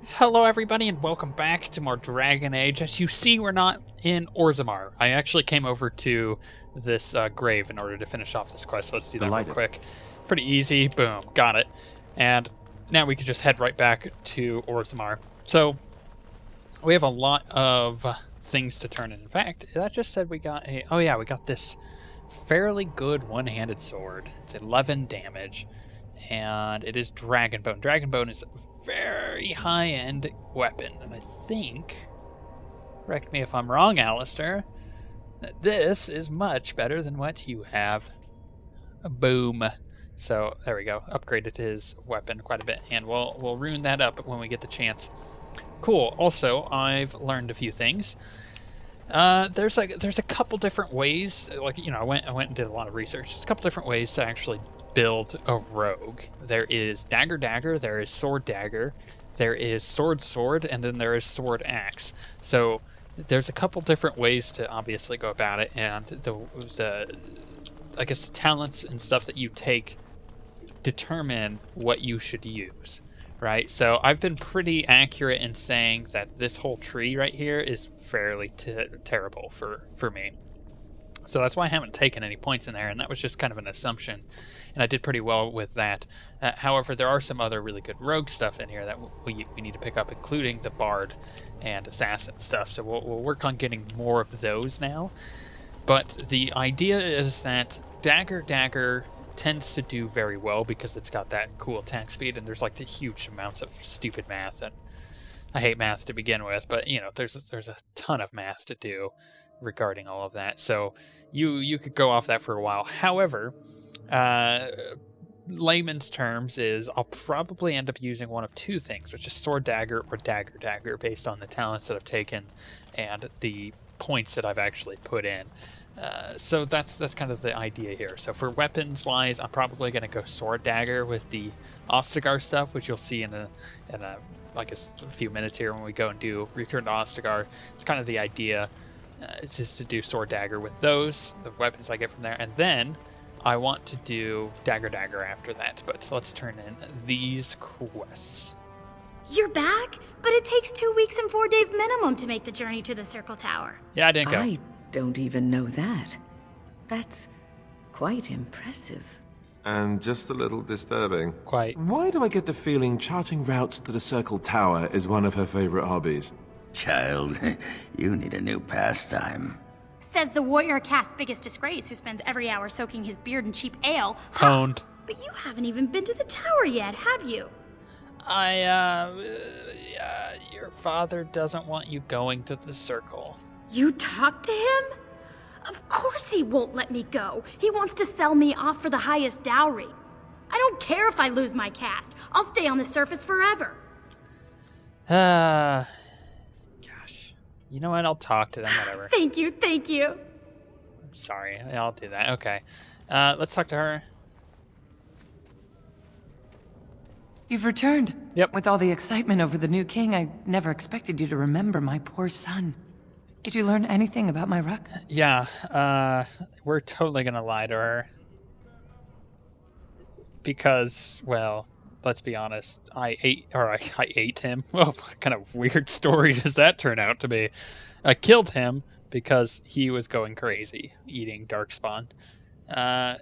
Hello everybody and welcome back to more Dragon Age. As you see, we're not in Orzammar. I actually came over to this grave in order to finish off this quest. So let's do that real quick. Pretty easy. Boom. Got it. And now we can just head right back to Orzammar. So we have a lot of things to turn in. In fact, that just said we got a... Oh yeah, we got this fairly good one-handed sword. It's 11 damage. And it is Dragonbone. Dragonbone is a very high-end weapon. And I think, correct me if I'm wrong, Alistair, that this is much better than what you have. Boom. So, there we go. Upgraded his weapon quite a bit. And we'll rune that up when we get the chance. Cool. Also, I've learned a few things. There's a couple different ways. Like, you know, I went and did a lot of research. There's a couple different ways to actually build a rogue. There is dagger, there is sword, dagger, there is sword, and then there is sword axe. So there's a couple different ways to obviously go about it, and the I guess the talents and stuff that you take determine what you should use, right? So I've been pretty accurate in saying that this whole tree right here is fairly terrible for me. So that's why I haven't taken any points in there, and that was just kind of an assumption, and I did pretty well with that. However, there are some other really good rogue stuff in here that we need to pick up, including the bard and assassin stuff, so we'll work on getting more of those now. But the idea is that dagger tends to do very well because it's got that cool attack speed, and there's like the huge amounts of stupid math, and I hate math to begin with, but you know, there's a ton of math to do regarding all of that. So you could go off that for a while. However, layman's terms is I'll probably end up using one of two things, which is sword dagger or dagger based on the talents that I've taken and the points that I've actually put in. So that's kind of the idea here. So for weapons wise, I'm probably going to go sword dagger with the OSWguild stuff, which you'll see in a few minutes here when we go and do Return to OSWguild. It's kind of the idea. It's just to do sword dagger with those, the weapons I get from there, and then I want to do dagger after that. But let's turn in these quests. You're back? But it takes 2 weeks and 4 days minimum to make the journey to the Circle Tower. Yeah, I didn't go. I don't even know that. That's quite impressive. And just a little disturbing. Quite. Why do I get the feeling charting routes to the Circle Tower is one of her favorite hobbies? Child, you need a new pastime. Says the warrior caste's biggest disgrace, who spends every hour soaking his beard in cheap ale. Pwned. But you haven't even been to the tower yet, have you? Your father doesn't want you going to the circle. You talked to him? Of course he won't let me go. He wants to sell me off for the highest dowry. I don't care if I lose my caste. I'll stay on the surface forever. Gosh. You know what? I'll talk to them, whatever. Thank you. I'm sorry. I'll do that. Okay. Let's talk to her. You've returned. Yep. With all the excitement over the new king, I never expected you to remember my poor son. Did you learn anything about my ruck? Yeah, we're totally gonna lie to her. Because, well, let's be honest, I ate him. Well, what kind of weird story does that turn out to be? I killed him because he was going crazy, eating Darkspawn. Yeah,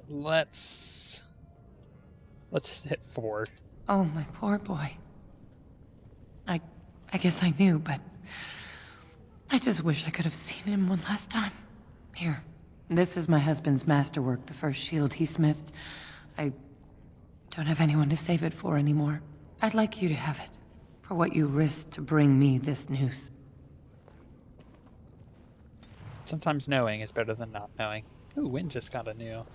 let's hit 4. Oh, my poor boy. I guess I knew, but I just wish I could have seen him one last time. Here, this is my husband's masterwork, the first shield he smithed. I don't have anyone to save it for anymore. I'd like you to have it, for what you risked to bring me this news. Sometimes knowing is better than not knowing. Ooh, Wynn just got a new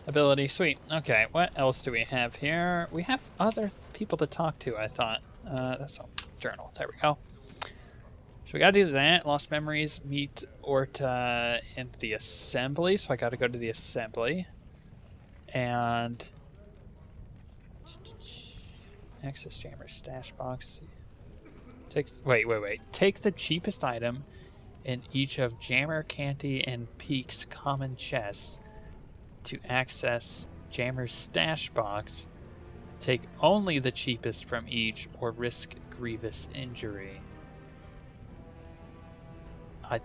ability. Sweet. Okay, what else do we have here? We have other people to talk to, I thought. That's a journal. There we go. So we gotta do that. Lost memories. Meet Orta in the assembly. So I gotta go to the assembly. And access jammer stash box. Wait. Take the cheapest item in each of Jammer, Canty, and Peak's common chests to access Jammer's stash box. Take only the cheapest from each or risk grievous injury. I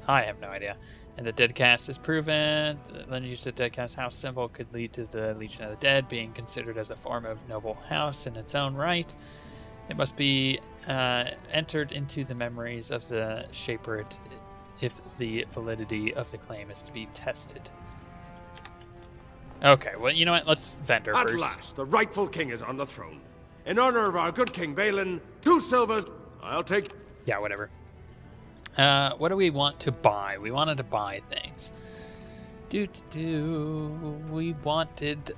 have no idea. And the dead cast is proven. The use of the dead cast house symbol could lead to the Legion of the Dead being considered as a form of noble house in its own right. It must be entered into the memories of the Shaper if the validity of the claim is to be tested. Okay, well, you know what? Let's vendor first. At last, the rightful king is on the throne. In honor of our good King Balin, 2 silvers. I'll take... Yeah, whatever. What do we want to buy? We wanted to buy things. We wanted,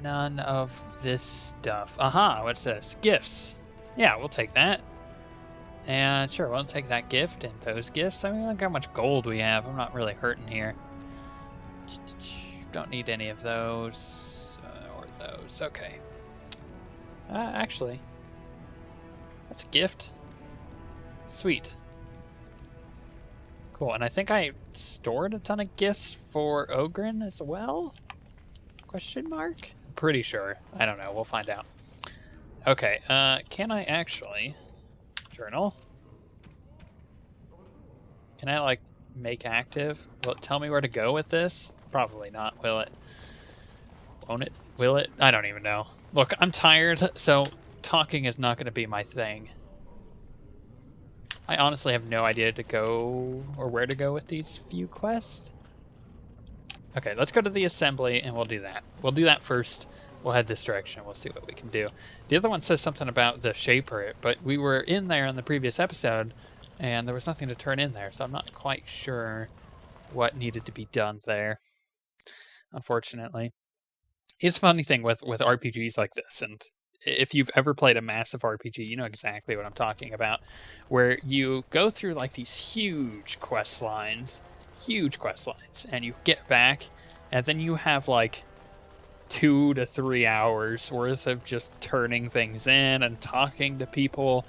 none of this stuff. Aha, what's this? Gifts. Yeah, we'll take that. And sure, we'll take that gift and those gifts. I mean, look how much gold we have. I'm not really hurting here. Don't need any of those. Or those. Okay. Actually, that's a gift. Sweet. Cool, and I think I stored a ton of gifts for Ogren as well? Question mark? Pretty sure. I don't know. We'll find out. Okay, can I actually... Journal? Can I, like, make active? Will it tell me where to go with this? Probably not, will it? Won't it? Will it? I don't even know. Look, I'm tired, so talking is not going to be my thing. I honestly have no idea to go or where to go with these few quests. Okay, let's go to the assembly and we'll do that. We'll do that first. We'll head this direction. We'll see what we can do. The other one says something about the Shaper, but we were in there in the previous episode and there was nothing to turn in there, so I'm not quite sure what needed to be done there, unfortunately. It's a funny thing with RPGs like this, and if you've ever played a massive RPG, you know exactly what I'm talking about, where you go through like these huge quest lines, and you get back, and then you have like 2 to 3 hours worth of just turning things in and talking to people.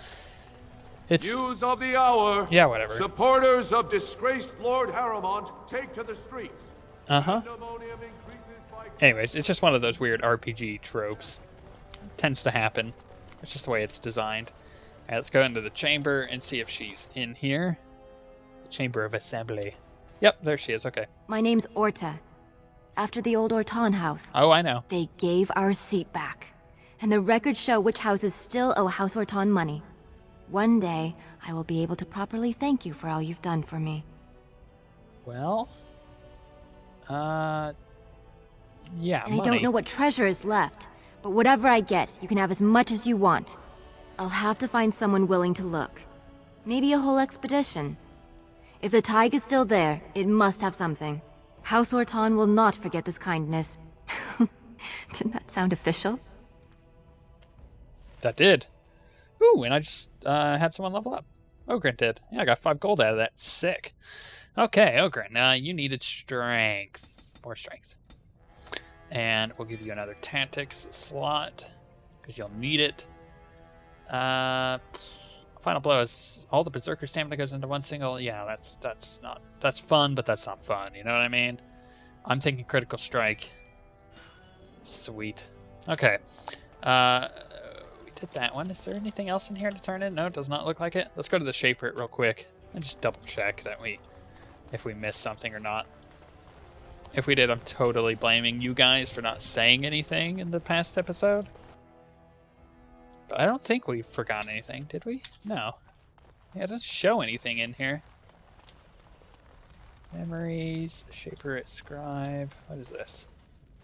It's News of the hour. Yeah, whatever. Supporters of disgraced Lord Harrowmont take to the streets. Anyways, it's just one of those weird RPG tropes. Tends to happen. It's just the way it's designed. Alright, let's go into the chamber and see if she's in here. The Chamber of Assembly. Yep, there she is. Okay. My name's Orta. After the old Orton house. Oh, I know. They gave our seat back. And the records show which houses still owe House Orton money. One day, I will be able to properly thank you for all you've done for me. Well... yeah, and money. I don't know what treasure is left. But whatever I get, you can have as much as you want. I'll have to find someone willing to look. Maybe a whole expedition. If the Tig is still there, it must have something. House Orton will not forget this kindness. Didn't that sound official? That did. Ooh, and I just had someone level up. Ogren did. Yeah, I got 5 gold out of that. Sick. Okay, Ogren, you needed strength. More strength. And we'll give you another tactics slot, because you'll need it. Final blow is all the berserker stamina goes into one single. Yeah, that's fun, but that's not fun. You know what I mean? I'm thinking critical strike. Sweet. Okay. We did that one. Is there anything else in here to turn in? No, it does not look like it. Let's go to the Shaper real quick and just double check that if we missed something or not. If we did, I'm totally blaming you guys for not saying anything in the past episode. But I don't think we forgot anything, did we? No. Yeah, it doesn't show anything in here. Memories, Shaper at Scribe. What is this?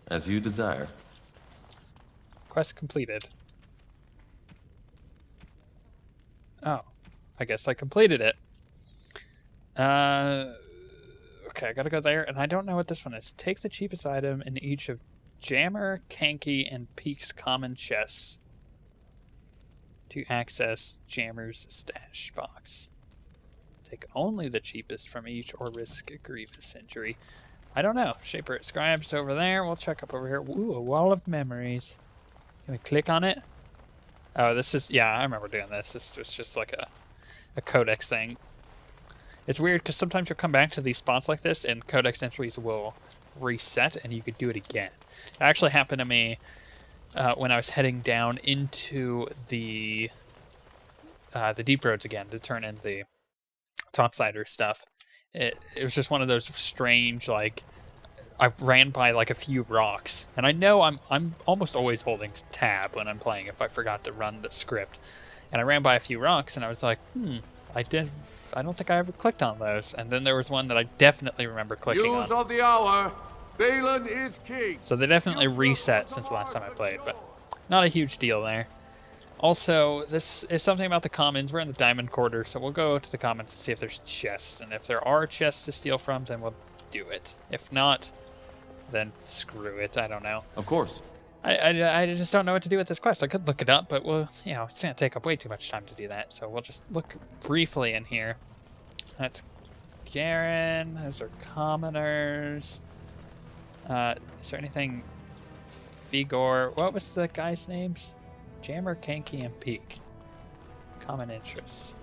As you desire. Quest completed. Oh, I guess I completed it. Okay, I gotta go there, and I don't know what this one is. Take the cheapest item in each of Jammer, Kanki, and Peak's common chests to access Jammer's stash box. Take only the cheapest from each or risk a grievous injury. I don't know. Shaper at Scribes over there. We'll check up over here. Ooh, a wall of memories. Can we click on it? Oh, this is... Yeah, I remember doing this. This was just like a codex thing. It's weird because sometimes you'll come back to these spots like this and codex entries will reset and you could do it again. It actually happened to me when I was heading down into the deep roads again to turn in the topsider stuff. It was just one of those strange, like, I ran by like a few rocks, and I know I'm almost always holding tab when I'm playing if I forgot to run the script. And I ran by a few rocks, and I was like, I don't think I ever clicked on those. And then there was one that I definitely remember clicking on. News of the hour. Balin is king. So they definitely reset since the last time I played, but not a huge deal there. Also, this is something about the commons. We're in the diamond quarter, so we'll go to the commons to see if there's chests. And if there are chests to steal from, then we'll do it. If not, then screw it. I don't know. Of course. I just don't know what to do with this quest. I could look it up, but it's going to take up way too much time to do that. So we'll just look briefly in here. That's Garen. Those are commoners. Is there anything? Figor. What was the guy's names? Jammer, Kanky, and Peak. Common interests.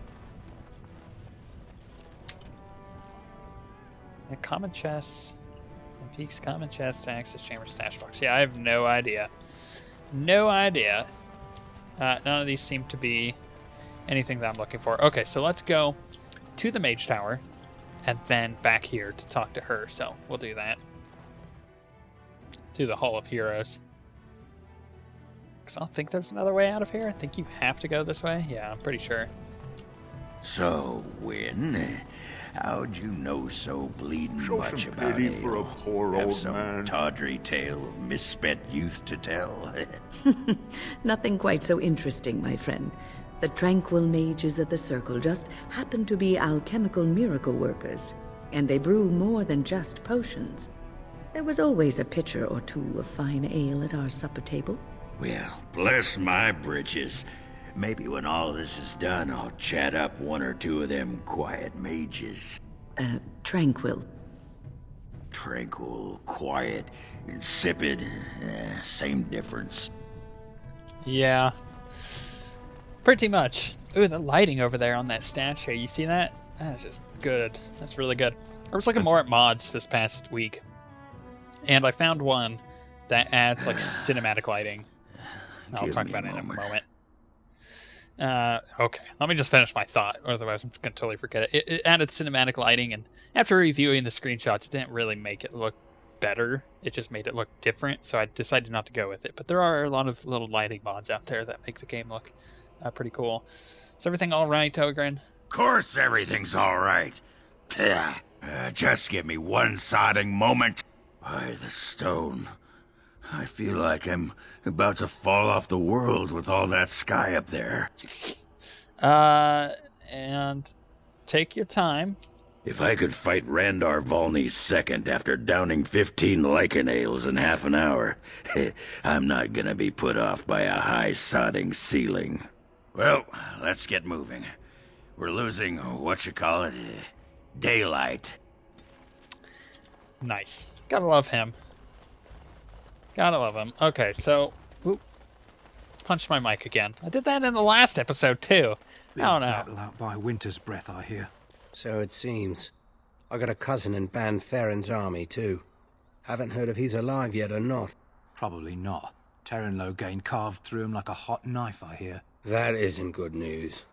And common chests. And Peak's common chests, access chamber, stash box. Yeah, I have no idea. No idea. None of these seem to be anything that I'm looking for. Okay, so let's go to the Mage Tower and then back here to talk to her. So we'll do that. To the Hall of Heroes. Because I don't think there's another way out of here. I think you have to go this way. Yeah, I'm pretty sure. So, Win, how'd you know so bleeding Show much some about pity ale? for a poor Have old some man. tawdry tale of misspent youth to tell. Nothing quite so interesting, my friend. The tranquil mages of the Circle just happen to be alchemical miracle workers, and they brew more than just potions. There was always a pitcher or two of fine ale at our supper table. Well, bless my britches. Maybe when all this is done, I'll chat up one or two of them quiet mages. Tranquil. Tranquil, quiet, insipid, same difference. Yeah. Pretty much. Ooh, the lighting over there on that statue. You see that? That's just good. That's really good. I was looking more at mods this past week, and I found one that adds like cinematic lighting. I'll talk about it in a moment. Okay, let me just finish my thought, otherwise I'm going to totally forget it. It added cinematic lighting, and after reviewing the screenshots, it didn't really make it look better. It just made it look different, so I decided not to go with it. But there are a lot of little lighting mods out there that make the game look pretty cool. Is everything all right, Ogren? Of course everything's all right. Just give me one sodding moment. By the stone. I feel like I'm about to fall off the world with all that sky up there. And take your time. If I could fight Randar Volney's second after downing 15 lichen ales in half an hour, I'm not gonna be put off by a high sodding ceiling. Well, let's get moving. We're losing, daylight. Nice. Gotta love him. Gotta love him. Okay, so... Oop, punched my mic again. I did that in the last episode, too. I don't know. Battle out by Winter's Breath, I hear. So it seems. I got a cousin in Ban Theron's army, too. Haven't heard if he's alive yet or not. Probably not. Terran Loghain carved through him like a hot knife, I hear. That isn't good news.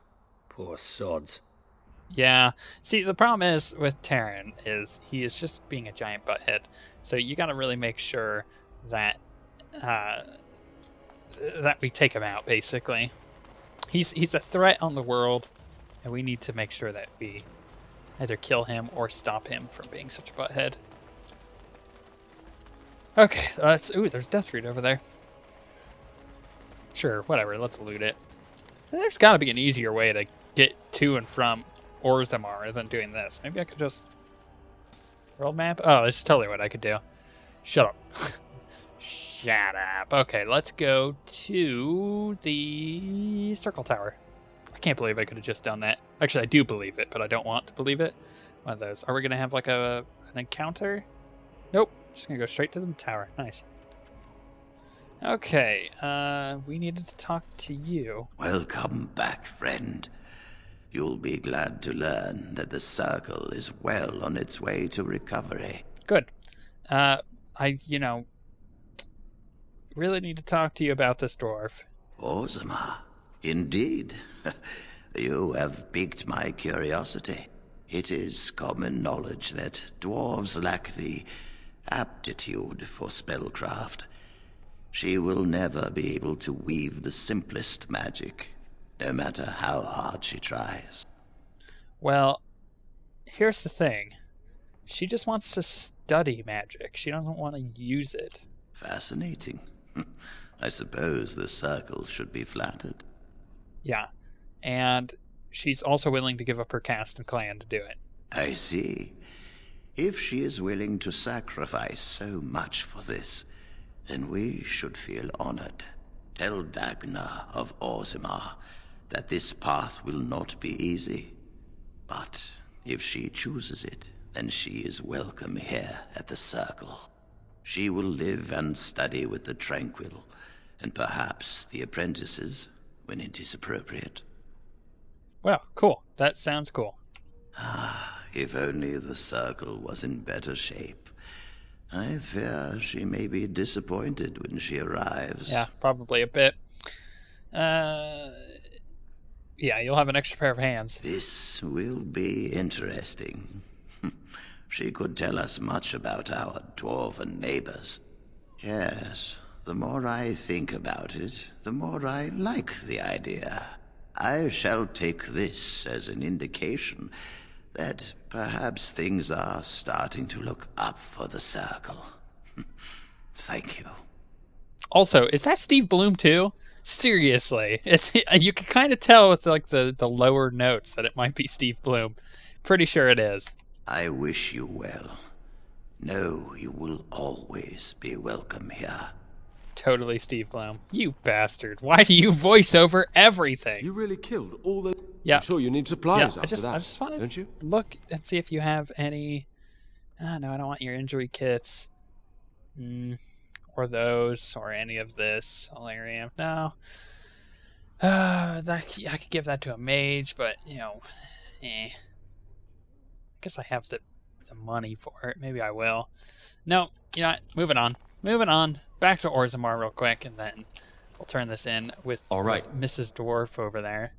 Poor sods. Yeah. See, the problem is with Terran is he is just being a giant butthead. So you gotta really make sure that that we take him out, basically. He's a threat on the world, and we need to make sure that we either kill him or stop him from being such a butthead. Okay, ooh, there's Deathroot over there. Sure, whatever, let's loot it. There's gotta be an easier way to get to and from Orzammar than doing this. Maybe I could just... World map? Oh, this is totally what I could do. Shut up. Shut up. Okay, let's go to the Circle Tower. I can't believe I could have just done that. Actually, I do believe it, but I don't want to believe it. One of those. Are we going to have like an encounter? Nope. Just going to go straight to the tower. Nice. Okay, we needed to talk to you. Welcome back, friend. You'll be glad to learn that the Circle is well on its way to recovery. Good. You know, really need to talk to you about this dwarf. Orzammar, indeed. You have piqued my curiosity. It is common knowledge that dwarves lack the aptitude for spellcraft. She will never be able to weave the simplest magic, no matter how hard she tries. Well, here's the thing. She just wants to study magic. She doesn't want to use it. Fascinating. I suppose the circle should be flattered. Yeah, and she's also willing to give up her caste and clan to do it. I see. If she is willing to sacrifice so much for this, then we should feel honored. Tell Dagna of Orzammar that this path will not be easy. But if she chooses it, then she is welcome here at the Circle. She will live and study with the Tranquil, and perhaps the apprentices, when it is appropriate. Well, cool. That sounds cool. If only the Circle was in better shape. I fear she may be disappointed when she arrives. Yeah, probably a bit. Yeah, you'll have an extra pair of hands. This will be interesting. She could tell us much about our dwarven neighbors. Yes, the more I think about it, the more I like the idea. I shall take this as an indication that perhaps things are starting to look up for the Circle. Thank you. Also, is that Steve Bloom too? Seriously, you can kind of tell with like the lower notes that it might be Steve Bloom. Pretty sure it is. I wish you well. Know you will always be welcome here. Totally Steve Bloom. You bastard. Why do you voice over everything? You really killed all those... Yeah. I'm sure you need supplies I after that, just want don't to you? look and see if you have any... no, I don't want your injury kits. Or those, or any of this. Alarium. No. I could give that to a mage, but, you know, I guess I have the money for it. Maybe I will. No, you know what? Moving on. Back to Orzammar real quick, and then we'll turn this in with, with Mrs. Dwarf over there.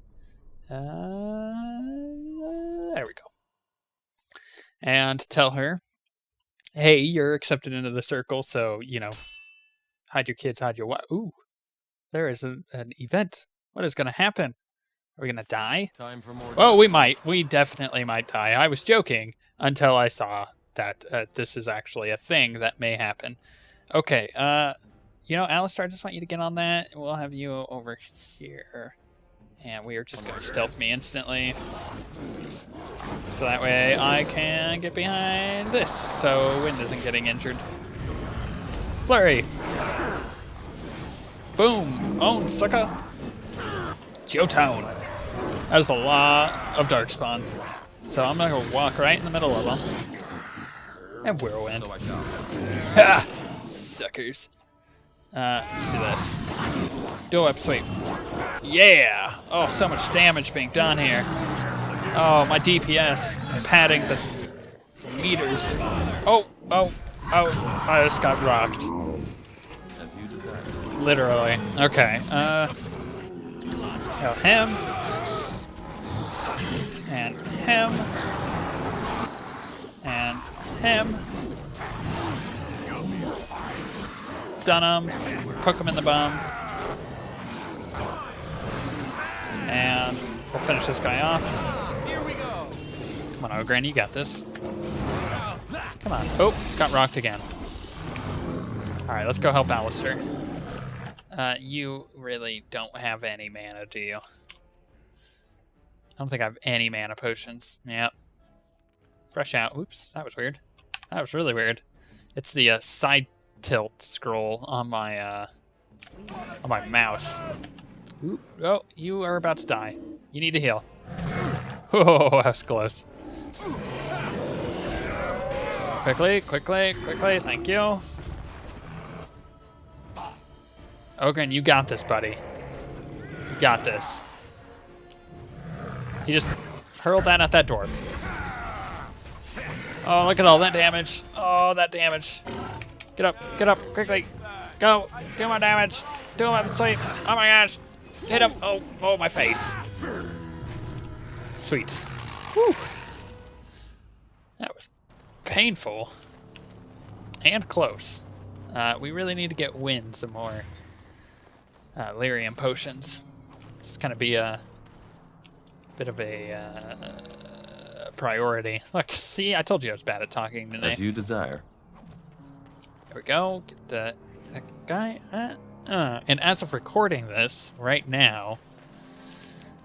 There we go. And tell her, hey, you're accepted into the Circle, so, you know, hide your kids, hide your wife. Ooh, there is an event. What is going to happen? Are we going to die? Time for more. Oh, we might. We definitely might die. I was joking until I saw that this is actually a thing that may happen. Okay, you know, Alistair, I just want you to get on that. We'll have you over here. And we are just going to stealth me instantly. So that way I can get behind this so Wind isn't getting injured. Flurry! Boom! Own, sucker! Geotown! That is a lot of Darkspawn. So I'm going to walk right in the middle of them. And Whirlwind. Ha! Suckers. Let's do this. Dual whip sweep. Yeah! Oh, so much damage being done here. Oh, my DPS. Padding the meters. Oh, I just got rocked. Literally. Okay. Him. And him. And him. Stun him. Poke him in the bum. And we'll finish this guy off. Come on, Ogren, you got this. Come on. Oh, got rocked again. Alright, let's go help Alistair. You really don't have any mana, do you? I don't think I have any mana potions. Yep. Fresh out. Oops, that was weird. That was really weird. It's the side tilt scroll on my mouse. Ooh, oh, you are about to die. You need to heal. Oh, that was close. Quickly, thank you. Ogren, you got this, buddy. You got this. He just hurled that at that dwarf. Oh, look at all that damage. Oh, that damage. Get up, quickly. Go, do my damage. Do him at the sleep. Oh my gosh. Hit him. Oh, my face. Sweet. Whew. That was painful. And close. We really need to get Wynn some more lyrium potions. It's gonna be a bit of a priority. Look, see, I told you I was bad at talking today. As you desire. There we go. Get that guy. And as of recording this right now,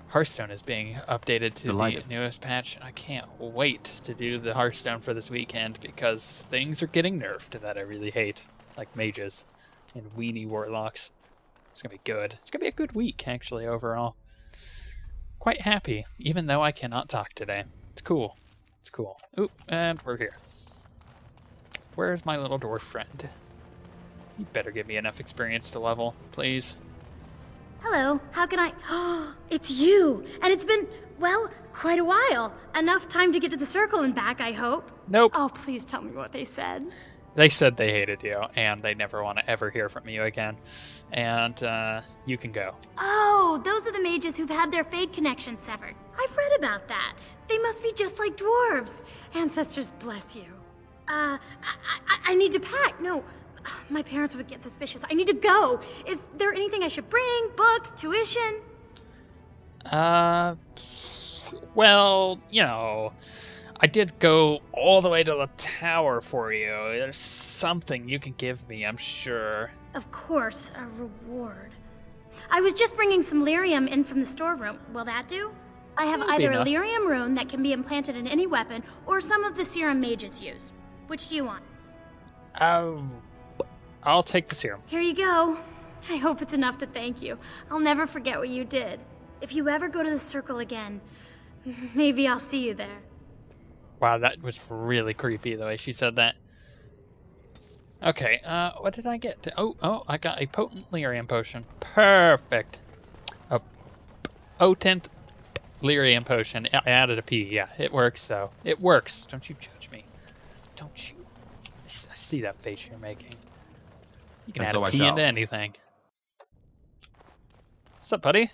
Hearthstone is being updated to the newest patch. I can't wait to do the Hearthstone for this weekend because things are getting nerfed that I really hate, like mages and weenie warlocks. It's gonna be good. It's gonna be a good week, actually, overall. Quite happy, even though I cannot talk today. It's cool. It's cool. Ooh, and we're here. Where's my little dwarf friend? You better give me enough experience to level, please. Hello, how can I... It's you! And it's been, well, quite a while. Enough time to get to the circle and back, I hope. Nope. Oh, please tell me what they said. They said they hated you, and they never want to ever hear from you again. And, you can go. Oh, those are the mages who've had their fade connection severed. I've read about that. They must be just like dwarves. Ancestors bless you. I need to pack. No, my parents would get suspicious. I need to go. Is there anything I should bring? Books? Tuition? Well, you know, I did go all the way to the tower for you. There's something you can give me, I'm sure. Of course, a reward. I was just bringing some lyrium in from the storeroom. Will that do? I have either a lyrium rune that can be implanted in any weapon, or some of the serum mages use. Which do you want? I'll take the serum. Here you go. I hope it's enough to thank you. I'll never forget what you did. If you ever go to the circle again, maybe I'll see you there. Wow, that was really creepy the way she said that. Okay, what did I get? Oh, I got a potent lyrium potion. Perfect. A potent lyrium potion. I added a P. Yeah, it works though. It works. Don't you judge me. Don't you? I see that face you're making. You can add a P into anything. What's up, buddy?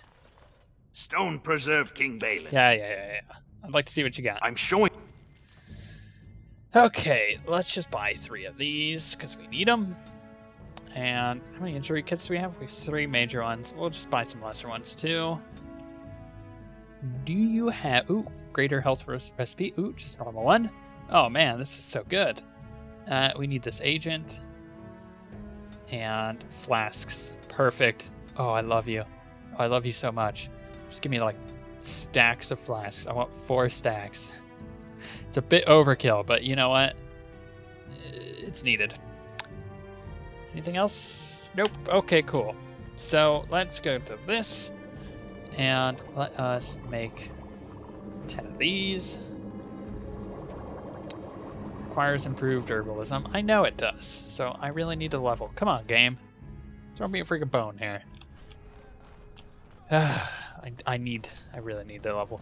Stone preserved King Balin. Yeah. I'd like to see what you got. I'm showing. Okay, let's just buy 3 of these because we need them. And how many injury kits do we have? We have 3 major ones. We'll just buy some lesser ones too. Do you have... Ooh, greater health recipe. Ooh, just normal one. Oh man, this is so good. We need this agent. And flasks. Perfect. Oh, I love you. Oh, I love you so much. Just give me like stacks of flasks. I want 4 stacks. It's a bit overkill, but you know what? It's needed. Anything else? Nope. Okay, cool. So let's go to this. And let us make 10 of these. Requires improved herbalism. I know it does. So I really need to level. Come on, game. Throw me a freaking bone here. I really need to level.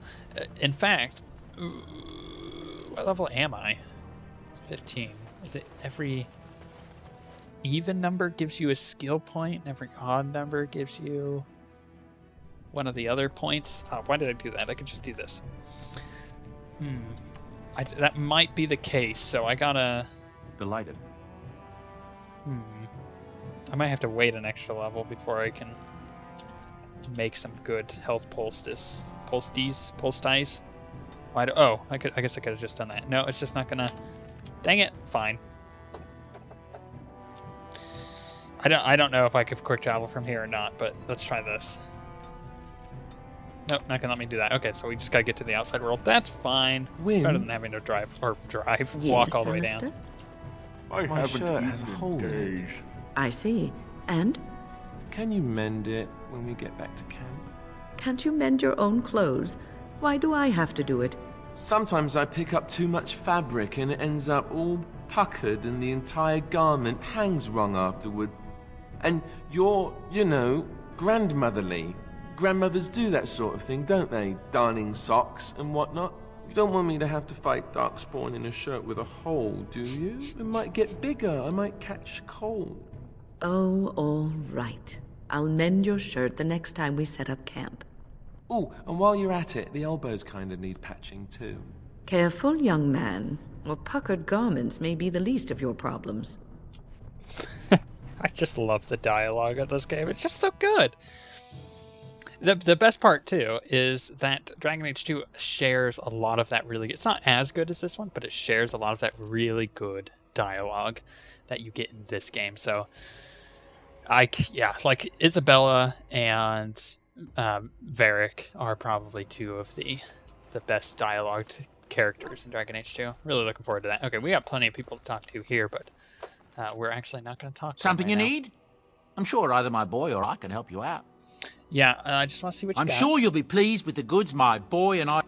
In fact, what level am I? 15. Is it every even number gives you a skill point? Every odd number gives you one of the other points? Oh, why did I do that? I could just do this. That might be the case, so I gotta... Delighted. I might have to wait an extra level before I can make some good health poultices. I guess I could have just done that. No, it's just not gonna... Dang it. Fine. I don't know if I could quick travel from here or not, but let's try this. Nope, not gonna let me do that. Okay, so we just gotta get to the outside world. That's fine. It's better than having to walk all the way down. My shirt has a hole in it. I see. And? Can you mend it when we get back to camp? Can't you mend your own clothes? Why do I have to do it? Sometimes I pick up too much fabric and it ends up all puckered and the entire garment hangs wrong afterwards. And you're, you know, grandmotherly. Grandmothers do that sort of thing, don't they? Darning socks and whatnot. You don't want me to have to fight Darkspawn in a shirt with a hole, do you? It might get bigger. I might catch cold. Oh, all right. I'll mend your shirt the next time we set up camp. Oh, and while you're at it, the elbows kind of need patching too. Careful, young man. Or puckered garments may be the least of your problems. I just love the dialogue of this game. It's just so good. The best part, too, is that Dragon Age 2 shares a lot of that really good... It's not as good as this one, but it shares a lot of that really good dialogue that you get in this game. So, like Isabella and Varric are probably two of the best dialogued characters in Dragon Age 2. Really looking forward to that. Okay, we got plenty of people to talk to here, but we're actually not going to talk to them Something right you now. need? I'm sure either my boy or I can help you out. Yeah, I just want to see what you got. I'm sure you'll be pleased with the goods my boy and I...